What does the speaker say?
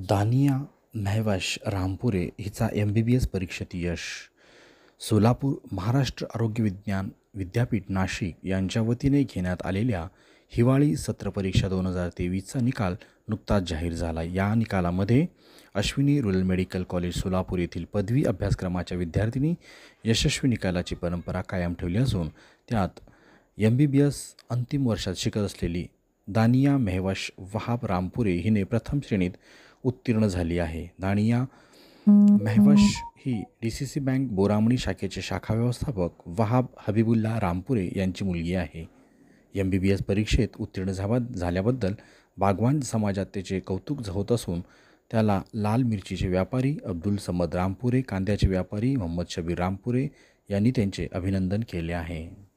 दानिया मेहवश रामपुरे हिचा MBBS परीक्षेत यश. सोलापूर महाराष्ट्र आरोग्य विज्ञान विद्यापीठ नाशिक यांच्या वतीने घेण्यात आलेल्या हिवाळी सत्र परीक्षा 2023चा निकाल नुकताच जाहीर झाला. या निकालामध्ये Ashwini rural medical college Solapur येथील पदवी अभ्यासक्रमाच्या विद्यार्थिनी यशस्वी निकालाची परंपरा कायम ठेवली असून त्यात MBBS अंतिम वर्षात शिकत असलेली दानिया मेहवश वहाब रामपुरे हिने प्रथम श्रेणीत उत्तीर्ण झाली आहे. दानिया मेहवश ही DCC बँक बोरामणी शाखेचे शाखा व्यवस्थापक वहाब हबीबुल्ला रामपुरे यांची मुलगी आहे. MBBS परीक्षेत उत्तीर्ण झाल्याबद्दल बागवान समाजात त्याचे कौतुक होत असून त्याला लाल मिरचीचे व्यापारी अब्दुल समद रामपुरे, कांद्याचे व्यापारी मोहम्मद शबीर रामपुरे यांनी त्यांचे अभिनंदन केले आहे.